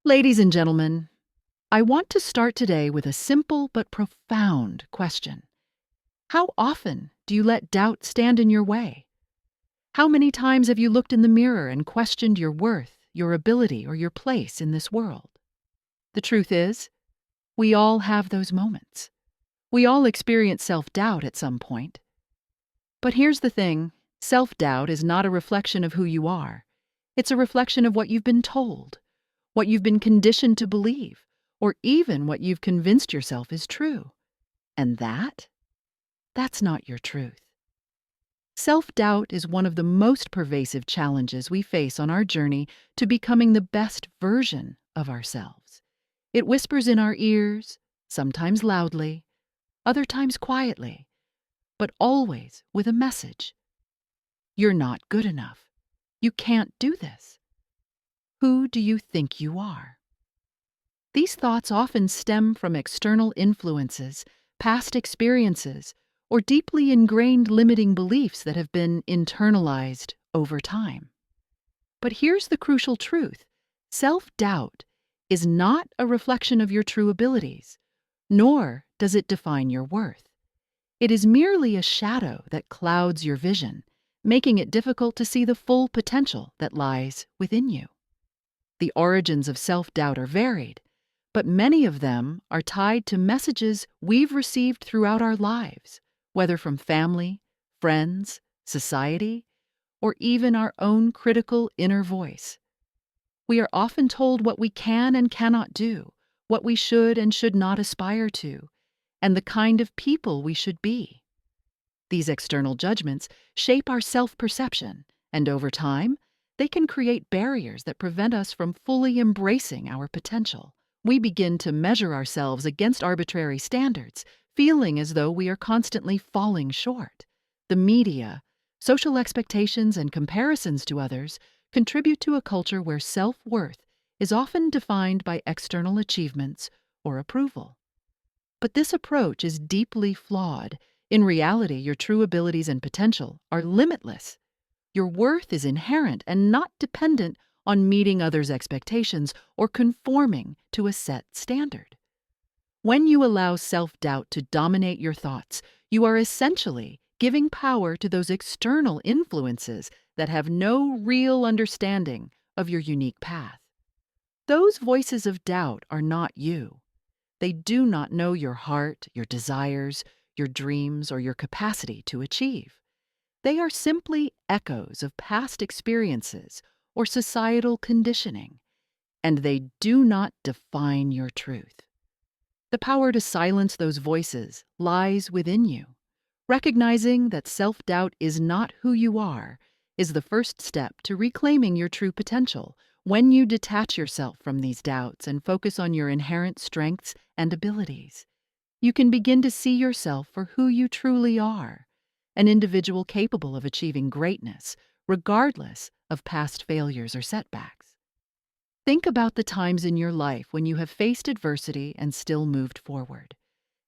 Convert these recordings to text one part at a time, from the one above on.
Ladies and gentlemen, I want to start today with a simple but profound question. How often do you let doubt stand in your way? How many times have you looked in the mirror and questioned your worth, your ability, or your place in this world? The truth is, we all have those moments. We all experience self-doubt at some point. But here's the thing, self-doubt is not a reflection of who you are. It's a reflection of what you've been told, what you've been conditioned to believe, or even what you've convinced yourself is true. And that's not your truth. Self-doubt is one of the most pervasive challenges we face on our journey to becoming the best version of ourselves. It whispers in our ears, sometimes loudly, other times quietly, but always with a message. You're not good enough. You can't do this. Who do you think you are? These thoughts often stem from external influences, past experiences, or deeply ingrained limiting beliefs that have been internalized over time. But here's the crucial truth. Self-doubt is not a reflection of your true abilities, nor does it define your worth. It is merely a shadow that clouds your vision, making it difficult to see the full potential that lies within you. The origins of self-doubt are varied, but many of them are tied to messages we've received throughout our lives, whether from family, friends, society, or even our own critical inner voice. We are often told what we can and cannot do, what we should and should not aspire to, and the kind of people we should be. These external judgments shape our self-perception, and over time, they can create barriers that prevent us from fully embracing our potential. We begin to measure ourselves against arbitrary standards, feeling as though we are constantly falling short. The media, social expectations, and comparisons to others contribute to a culture where self-worth is often defined by external achievements or approval. But this approach is deeply flawed. In reality, your true abilities and potential are limitless. Your worth is inherent and not dependent on meeting others' expectations or conforming to a set standard. When you allow self-doubt to dominate your thoughts, you are essentially giving power to those external influences that have no real understanding of your unique path. Those voices of doubt are not you. They do not know your heart, your desires, your dreams, or your capacity to achieve. They are simply echoes of past experiences or societal conditioning, and they do not define your truth. The power to silence those voices lies within you. Recognizing that self-doubt is not who you are is the first step to reclaiming your true potential. When you detach yourself from these doubts and focus on your inherent strengths and abilities, you can begin to see yourself for who you truly are, an individual capable of achieving greatness, regardless of past failures or setbacks. Think about the times in your life when you have faced adversity and still moved forward.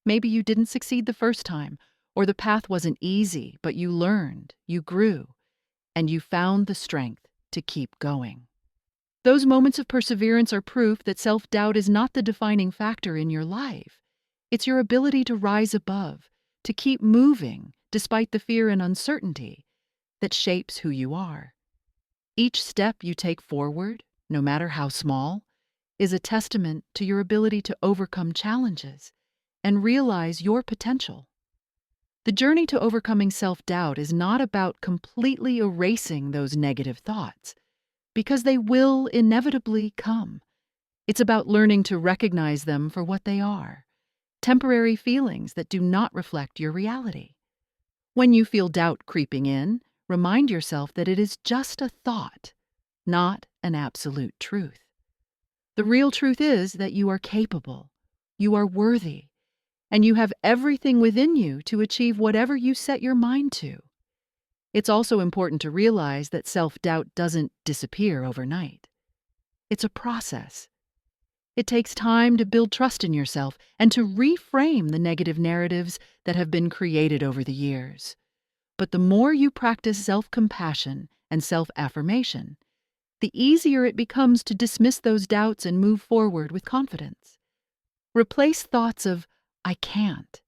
Maybe you didn't succeed the first time, or the path wasn't easy, but you learned, you grew, and you found the strength to keep going. Those moments of perseverance are proof that self-doubt is not the defining factor in your life. It's your ability to rise above, to keep moving despite the fear and uncertainty, that shapes who you are. Each step you take forward, no matter how small, is a testament to your ability to overcome challenges and realize your potential. The journey to overcoming self-doubt is not about completely erasing those negative thoughts, because they will inevitably come. It's about learning to recognize them for what they are, temporary feelings that do not reflect your reality. When you feel doubt creeping in, remind yourself that it is just a thought, not an absolute truth. The real truth is that you are capable, you are worthy, and you have everything within you to achieve whatever you set your mind to. It's also important to realize that self-doubt doesn't disappear overnight. It's a process. It takes time to build trust in yourself and to reframe the negative narratives that have been created over the years. But the more you practice self-compassion and self-affirmation, the easier it becomes to dismiss those doubts and move forward with confidence. Replace thoughts of, I can't,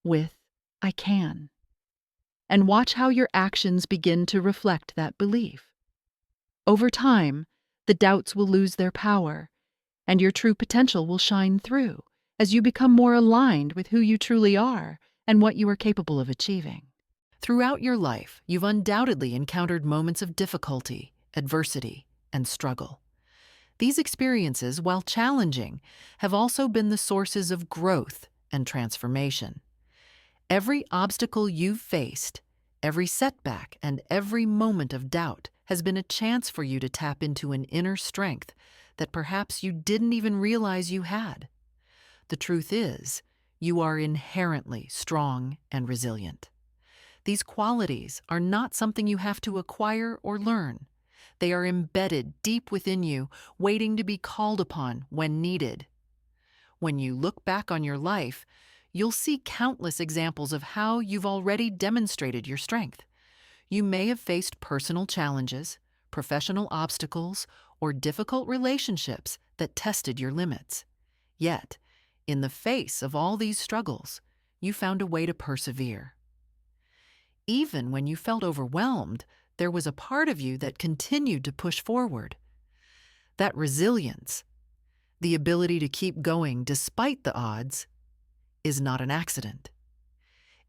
with, I can, and watch how your actions begin to reflect that belief. Over time, the doubts will lose their power, and your true potential will shine through as you become more aligned with who you truly are and what you are capable of achieving. Throughout your life, you've undoubtedly encountered moments of difficulty, adversity, and struggle. These experiences, while challenging, have also been the sources of growth and transformation. Every obstacle you've faced, every setback, and every moment of doubt has been a chance for you to tap into an inner strength that perhaps you didn't even realize you had. The truth is, you are inherently strong and resilient. These qualities are not something you have to acquire or learn. They are embedded deep within you, waiting to be called upon when needed. When you look back on your life, you'll see countless examples of how you've already demonstrated your strength. You may have faced personal challenges, professional obstacles, or difficult relationships that tested your limits. Yet, in the face of all these struggles, you found a way to persevere. Even when you felt overwhelmed, there was a part of you that continued to push forward. That resilience, the ability to keep going despite the odds, is not an accident.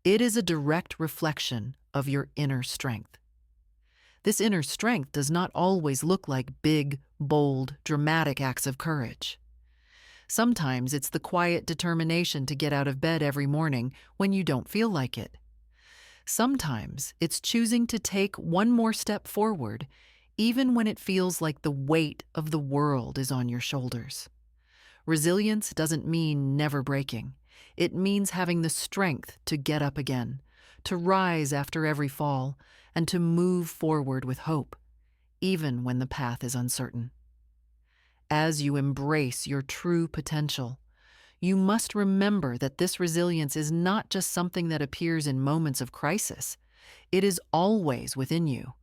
It is a direct reflection of your inner strength. This inner strength does not always look like big, bold, dramatic acts of courage. Sometimes it's the quiet determination to get out of bed every morning when you don't feel like it. Sometimes it's choosing to take one more step forward, even when it feels like the weight of the world is on your shoulders. Resilience doesn't mean never breaking. It means having the strength to get up again, to rise after every fall, and to move forward with hope, even when the path is uncertain. As you embrace your true potential, you must remember that this resilience is not just something that appears in moments of crisis. It is always within you,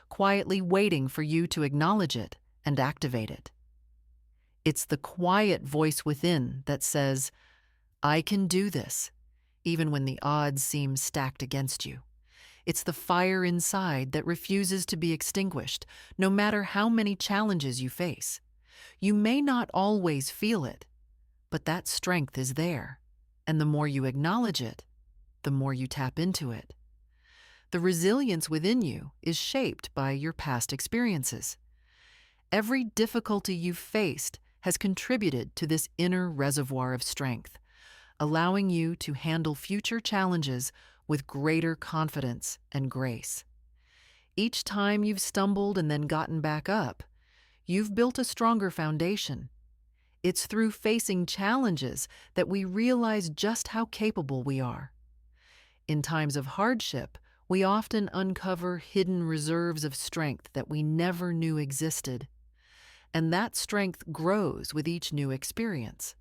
quietly waiting for you to acknowledge it and activate it. It's the quiet voice within that says, I can do this, even when the odds seem stacked against you. It's the fire inside that refuses to be extinguished, no matter how many challenges you face. You may not always feel it, but that strength is there, and the more you acknowledge it, the more you tap into it. The resilience within you is shaped by your past experiences. Every difficulty you've faced has contributed to this inner reservoir of strength, allowing you to handle future challenges with greater confidence and grace. Each time you've stumbled and then gotten back up, you've built a stronger foundation. It's through facing challenges that we realize just how capable we are. In times of hardship, we often uncover hidden reserves of strength that we never knew existed. And that strength grows with each new experience.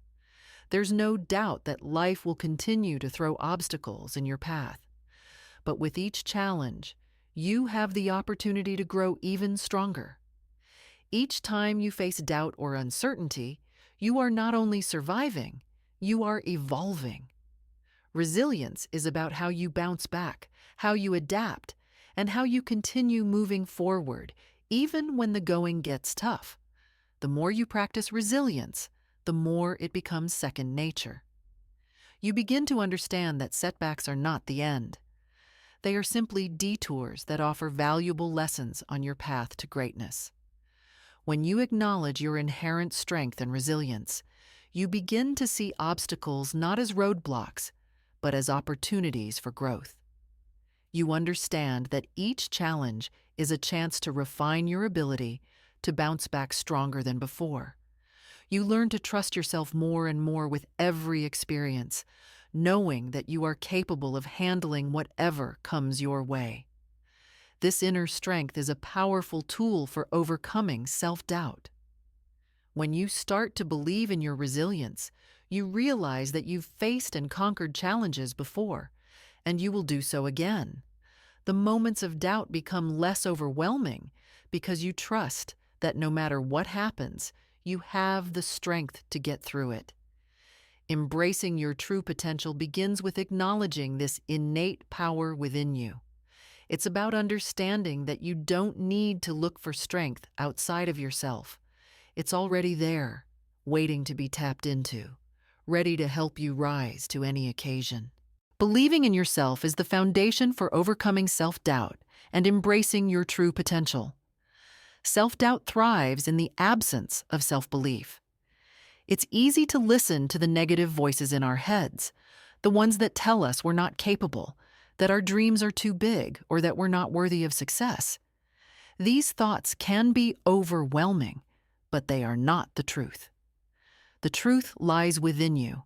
There's no doubt that life will continue to throw obstacles in your path. But with each challenge, you have the opportunity to grow even stronger. Each time you face doubt or uncertainty, you are not only surviving, you are evolving. Resilience is about how you bounce back, how you adapt, and how you continue moving forward, even when the going gets tough. The more you practice resilience, the more it becomes second nature. You begin to understand that setbacks are not the end. They are simply detours that offer valuable lessons on your path to greatness. When you acknowledge your inherent strength and resilience, you begin to see obstacles not as roadblocks, but as opportunities for growth. You understand that each challenge is a chance to refine your ability to bounce back stronger than before. You learn to trust yourself more and more with every experience, knowing that you are capable of handling whatever comes your way. This inner strength is a powerful tool for overcoming self-doubt. When you start to believe in your resilience, you realize that you've faced and conquered challenges before, and you will do so again. The moments of doubt become less overwhelming because you trust that no matter what happens, you have the strength to get through it. Embracing your true potential begins with acknowledging this innate power within you. It's about understanding that you don't need to look for strength outside of yourself. It's already there, waiting to be tapped into, ready to help you rise to any occasion. Believing in yourself is the foundation for overcoming self-doubt and embracing your true potential. Self-doubt thrives in the absence of self-belief. It's easy to listen to the negative voices in our heads, the ones that tell us we're not capable, that our dreams are too big, or that we're not worthy of success. These thoughts can be overwhelming, but they are not the truth. The truth lies within you,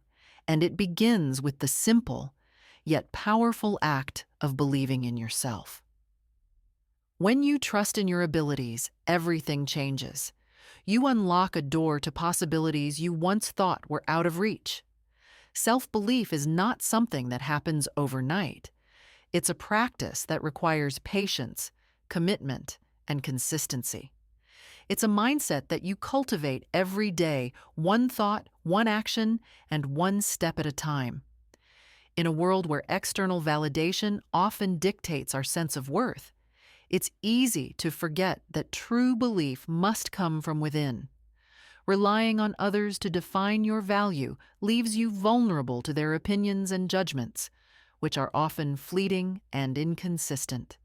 and it begins with the simple, yet powerful act of believing in yourself. When you trust in your abilities, everything changes. You unlock a door to possibilities you once thought were out of reach. Self-belief is not something that happens overnight. It's a practice that requires patience, commitment, and consistency. It's a mindset that you cultivate every day, one thought, one action, and one step at a time. In a world where external validation often dictates our sense of worth, it's easy to forget that true belief must come from within. Relying on others to define your value leaves you vulnerable to their opinions and judgments, which are often fleeting and inconsistent.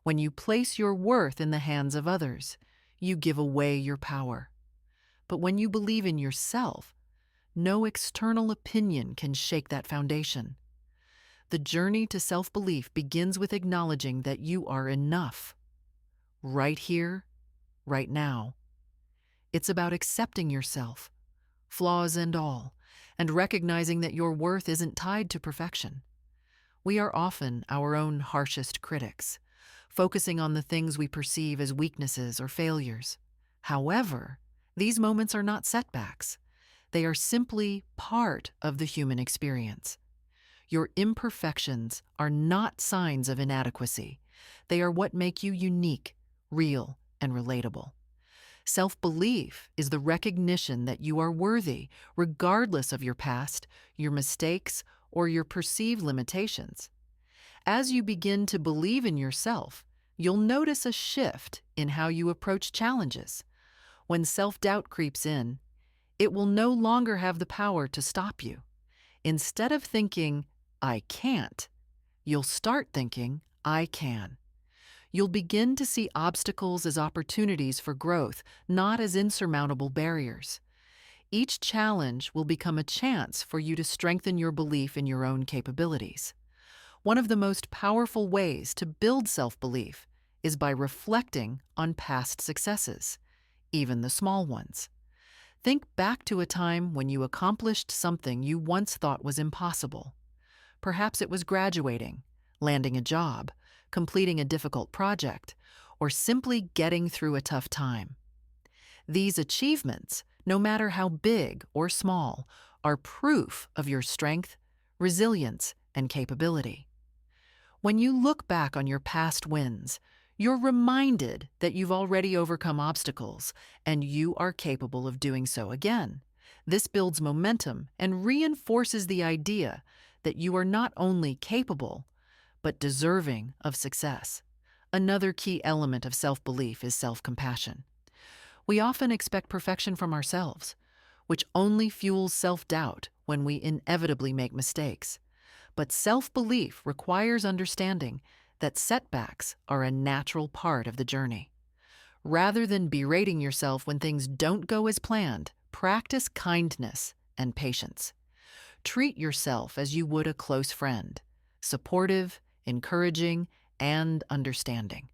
When you place your worth in the hands of others, you give away your power. But when you believe in yourself, no external opinion can shake that foundation. The journey to self-belief begins with acknowledging that you are enough. Right here, right now. It's about accepting yourself, flaws and all, and recognizing that your worth isn't tied to perfection. We are often our own harshest critics, focusing on the things we perceive as weaknesses or failures. However, these moments are not setbacks. They are simply part of the human experience. Your imperfections are not signs of inadequacy. They are what make you unique, real, and relatable. Self-belief is the recognition that you are worthy, regardless of your past, your mistakes, or your perceived limitations. As you begin to believe in yourself, you'll notice a shift in how you approach challenges. When self-doubt creeps in, it will no longer have the power to stop you. Instead of thinking, "I can't," you'll start thinking, "I can." You'll begin to see obstacles as opportunities for growth, not as insurmountable barriers. Each challenge will become a chance for you to strengthen your belief in your own capabilities. One of the most powerful ways to build self-belief is by reflecting on past successes, even the small ones. Think back to a time when you accomplished something you once thought was impossible. Perhaps it was graduating, landing a job, completing a difficult project, or simply getting through a tough time. These achievements, no matter how big or small, are proof of your strength, resilience, and capability. When you look back on your past wins, you're reminded that you've already overcome obstacles and you are capable of doing so again. This builds momentum and reinforces the idea that you are not only capable, but deserving of success. Another key element of self-belief is self-compassion. We often expect perfection from ourselves, which only fuels self-doubt when we inevitably make mistakes. But self-belief requires understanding that setbacks are a natural part of the journey. Rather than berating yourself when things don't go as planned, practice kindness and patience. Treat yourself as you would a close friend, supportive, encouraging, and understanding.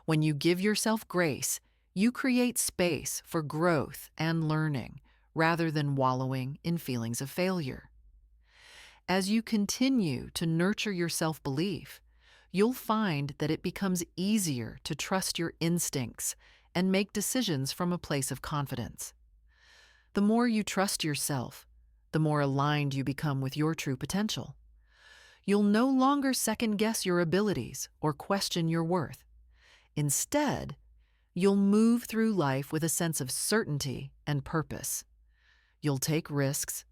When you give yourself grace, you create space for growth and learning rather than wallowing in feelings of failure. As you continue to nurture your self-belief, you'll find that it becomes easier to trust your instincts and make decisions from a place of confidence. The more you trust yourself, the more aligned you become with your true potential. You'll no longer second-guess your abilities or question your worth. Instead, You'll move through life with a sense of certainty and purpose. You'll take risks,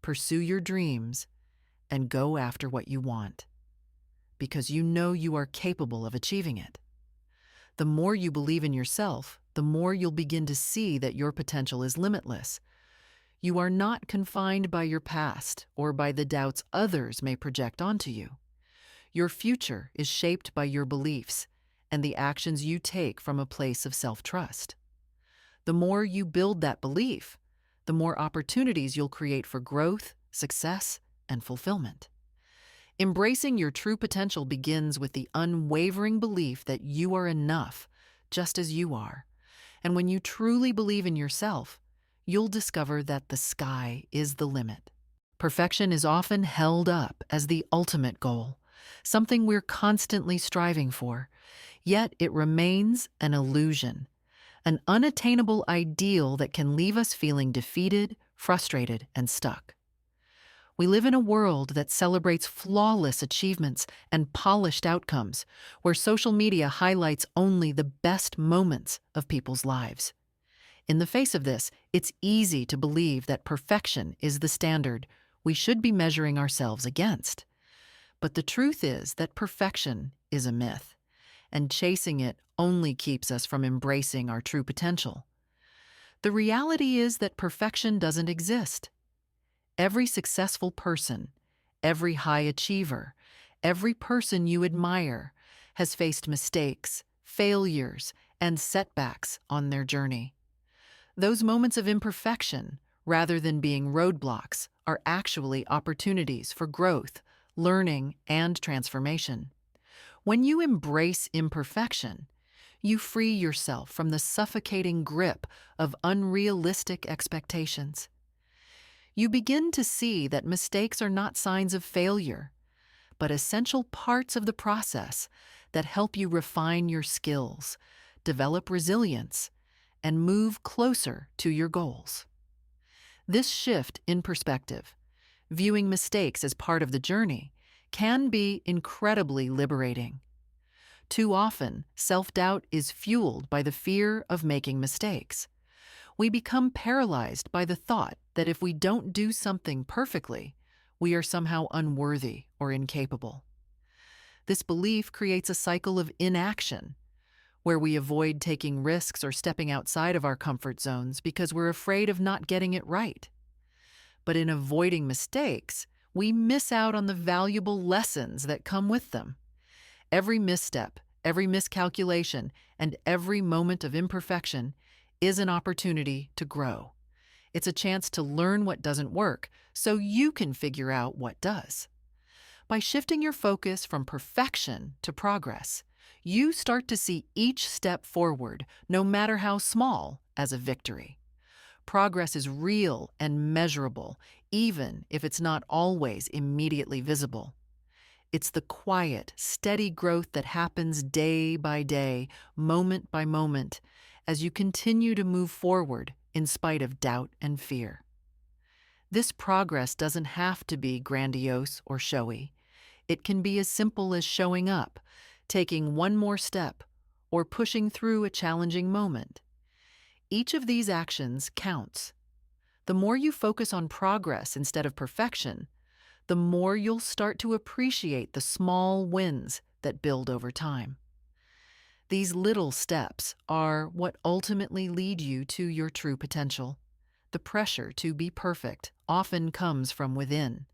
pursue your dreams, and go after what you want, because you know you are capable of achieving it. The more you believe in yourself, the more you'll begin to see that your potential is limitless. You are not confined by your past or by the doubts others may project onto you. Your future is shaped by your beliefs and the actions you take from a place of self-trust. The more you build that belief, the more opportunities you'll create for growth, success, and fulfillment. Embracing your true potential begins with the unwavering belief that you are enough, just as you are. And when you truly believe in yourself, you'll discover that the sky is the limit. Perfection is often held up as the ultimate goal, something we're constantly striving for, yet it remains an illusion, an unattainable ideal that can leave us feeling defeated, frustrated, and stuck. We live in a world that celebrates flawless achievements and polished outcomes, where social media highlights only the best moments of people's lives. In the face of this, it's easy to believe that perfection is the standard we should be measuring ourselves against. But the truth is that perfection is a myth, and chasing it only keeps us from embracing our true potential. The reality is that perfection doesn't exist. Every successful person, every high achiever, every person you admire has faced mistakes, failures, and setbacks on their journey. Those moments of imperfection, rather than being roadblocks, are actually opportunities for growth, learning, and transformation. When you embrace imperfection, you free yourself from the suffocating grip of unrealistic expectations. You begin to see that mistakes are not signs of failure, but essential parts of the process that help you refine your skills, develop resilience, and move closer to your goals. This shift in perspective, viewing mistakes as part of the journey, can be incredibly liberating. Too often, self-doubt is fueled by the fear of making mistakes. We become paralyzed by the thought that if we don't do something perfectly, we are somehow unworthy or incapable. This belief creates a cycle of inaction, where we avoid taking risks or stepping outside of our comfort zones because we're afraid of not getting it right. But in avoiding mistakes, we miss out on the valuable lessons that come with them. Every misstep, every miscalculation, and every moment of imperfection is an opportunity to grow. It's a chance to learn what doesn't work so you can figure out what does. By shifting your focus from perfection to progress, you start to see each step forward, no matter how small, as a victory. Progress is real and measurable, even if it's not always immediately visible. It's the quiet, steady growth that happens day by day, moment by moment, as you continue to move forward in spite of doubt and fear. This progress doesn't have to be grandiose or showy. It can be as simple as showing up, taking one more step, or pushing through a challenging moment. Each of these actions counts. The more you focus on progress instead of perfection, the more you'll start to appreciate the small wins that build over time. These little steps are what ultimately lead you to your true potential. The pressure to be perfect often comes from within,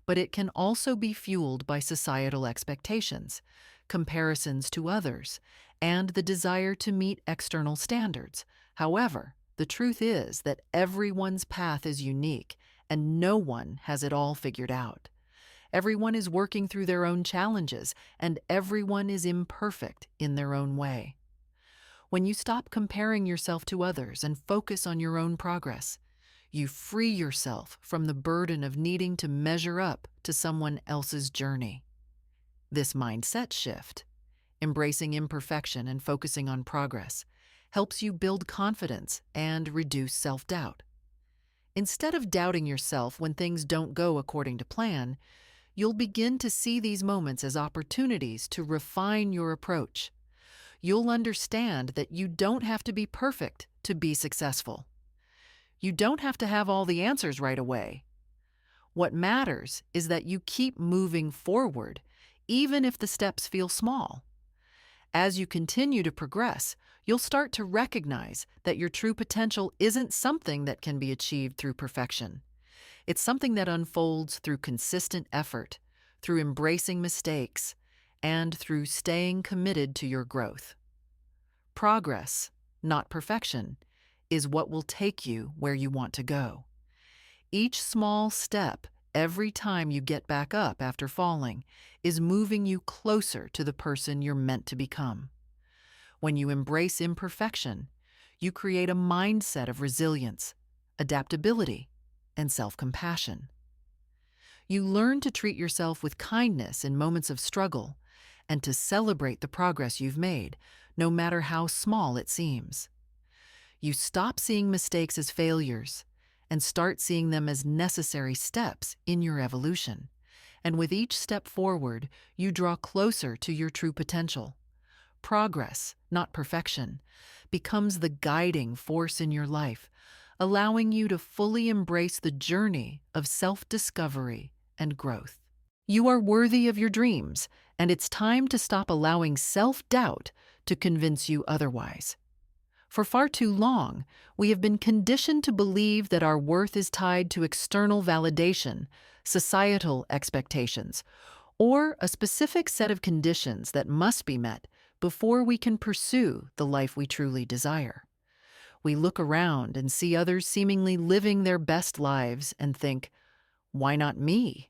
but it can also be fueled by societal expectations, comparisons to others, and the desire to meet external standards. However, the truth is that everyone's path is unique, and no one has it all figured out. Everyone is working through their own challenges, and everyone is imperfect in their own way. When you stop comparing yourself to others and focus on your own progress, you free yourself from the burden of needing to measure up to someone else's journey. This mindset shift, embracing imperfection and focusing on progress, helps you build confidence and reduce self-doubt. Instead of doubting yourself when things don't go according to plan, you'll begin to see these moments as opportunities to refine your approach. you'll understand that you don't have to be perfect to be successful. You don't have to have all the answers right away. What matters is that you keep moving forward, even if the steps feel small. As you continue to progress, you'll start to recognize that your true potential isn't something that can be achieved through perfection. It's something that unfolds through consistent effort, through embracing mistakes, and through staying committed to your growth. Progress, not perfection, is what will take you where you want to go. Each small step, every time you get back up after falling, is moving you closer to the person you're meant to become. When you embrace imperfection, you create a mindset of resilience, adaptability, and self-compassion. You learn to treat yourself with kindness in moments of struggle and to celebrate the progress you've made, no matter how small it seems. You stop seeing mistakes as failures and start seeing them as necessary steps in your evolution. And with each step forward, you draw closer to your true potential. Progress, not perfection, becomes the guiding force in your life, allowing you to fully embrace the journey of self-discovery and growth. You are worthy of your dreams, and it's time to stop allowing self-doubt to convince you otherwise. For far too long, we have been conditioned to believe that our worth is tied to external validation, societal expectations, or a specific set of conditions that must be met before we can pursue the life we truly desire. We look around and see others seemingly living their best lives and think, why not me?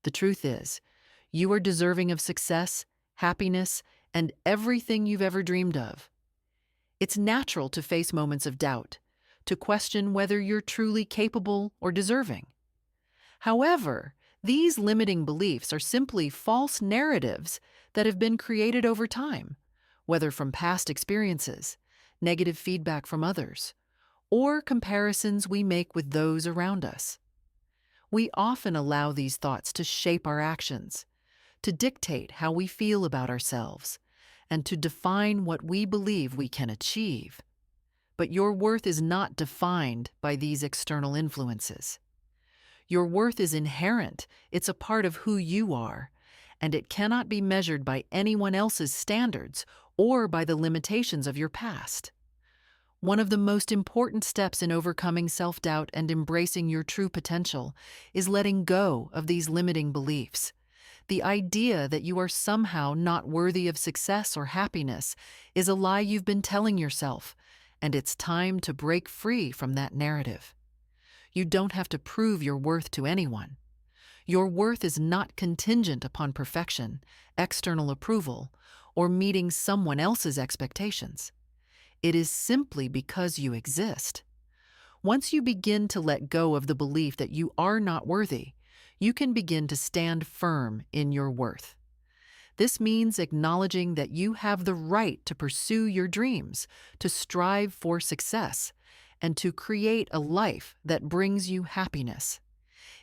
The truth is, you are deserving of success, happiness, and everything you've ever dreamed of. It's natural to face moments of doubt, to question whether you're truly capable or deserving. However, these limiting beliefs are simply false narratives that have been created over time, whether from past experiences, negative feedback from others, or comparisons we make with those around us. We often allow these thoughts to shape our actions, to dictate how we feel about ourselves, and to define what we believe we can achieve. But your worth is not defined by these external influences. Your worth is inherent, it's a part of who you are, and it cannot be measured by anyone else's standards or by the limitations of your past. One of the most important steps in overcoming self-doubt and embracing your true potential is letting go of these limiting beliefs. The idea that you are somehow not worthy of success or happiness is a lie you've been telling yourself, and it's time to break free from that narrative. You don't have to prove your worth to anyone. Your worth is not contingent upon perfection, external approval, or meeting someone else's expectations. It is simply because you exist. Once you begin to let go of the belief that you are not worthy, you can begin to stand firm in your worth. This means acknowledging that you have the right to pursue your dreams, to strive for success, and to create a life that brings you happiness.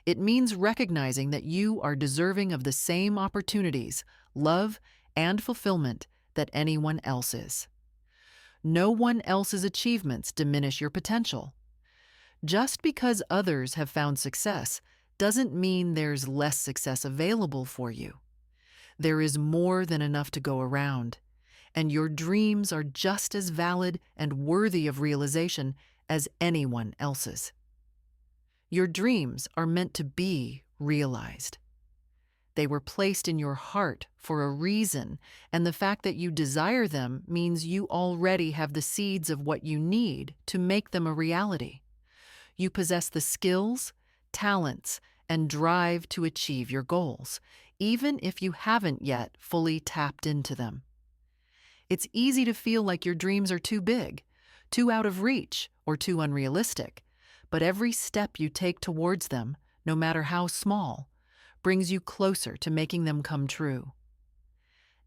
It means recognizing that you are deserving of the same opportunities, love, and fulfillment that anyone else is. No one else's achievements diminish your potential. Just because others have found success doesn't mean there's less success available for you. There is more than enough to go around, and your dreams are just as valid and worthy of realization as anyone else's. Your dreams are meant to be realized. They were placed in your heart for a reason, and the fact that you desire them means you already have the seeds of what you need to make them a reality. You possess the skills, talents, and drive to achieve your goals, even if you haven't yet fully tapped into them. It's easy to feel like your dreams are too big, too out of reach, or too unrealistic, but every step you take towards them, no matter how small, brings you closer to making them come true.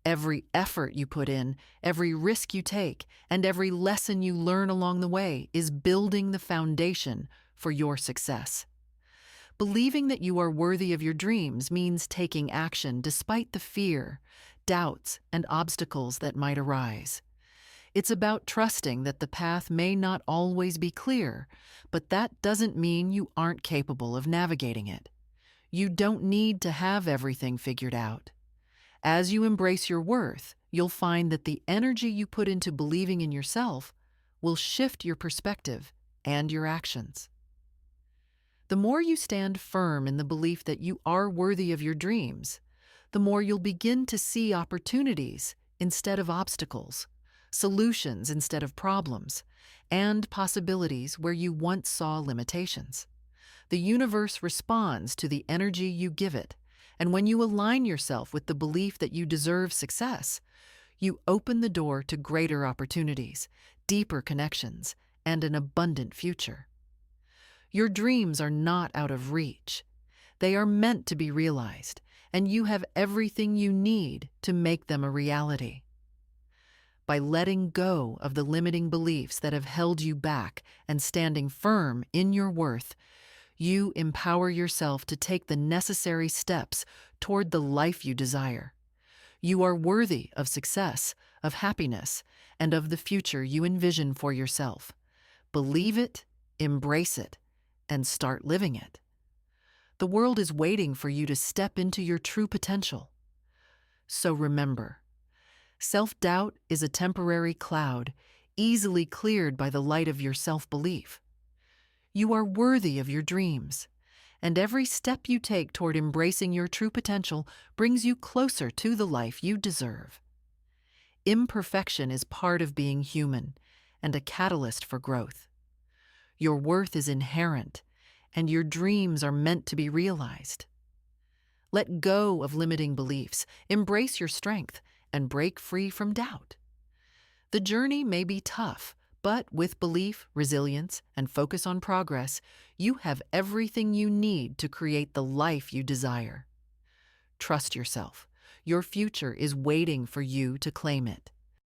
Every effort you put in, every risk you take, and every lesson you learn along the way is building the foundation for your success. Believing that you are worthy of your dreams means taking action despite the fear, doubts, and obstacles that might arise. It's about trusting that the path may not always be clear, but that doesn't mean you aren't capable of navigating it. You don't need to have everything figured out. As you embrace your worth, you'll find that the energy you put into believing in yourself will shift your perspective and your actions. The more you stand firm in the belief that you are worthy of your dreams, the more you'll begin to see opportunities instead of obstacles, solutions instead of problems, and possibilities where you once saw limitations. The universe responds to the energy you give it, and when you align yourself with the belief that you deserve success, you open the door to greater opportunities, deeper connections, and an abundant future. Your dreams are not out of reach. They are meant to be realized, and you have everything you need to make them a reality. By letting go of the limiting beliefs that have held you back and standing firm in your worth, you empower yourself to take the necessary steps toward the life you desire. You are worthy of success, of happiness, and of the future you envision for yourself. Believe it, embrace it, and start living it. The world is waiting for you to step into your true potential. So remember, self-doubt is a temporary cloud, easily cleared by the light of your self-belief. You are worthy of your dreams, and every step you take toward embracing your true potential brings you closer to the life you deserve. Imperfection is part of being human and a catalyst for growth. Your worth is inherent, and your dreams are meant to be realized. Let go of limiting beliefs, embrace your strength, and break free from doubt. The journey may be tough, but with belief, resilience, and focus on progress, you have everything you need to create the life you desire. Trust yourself. Your future is waiting for you to claim it.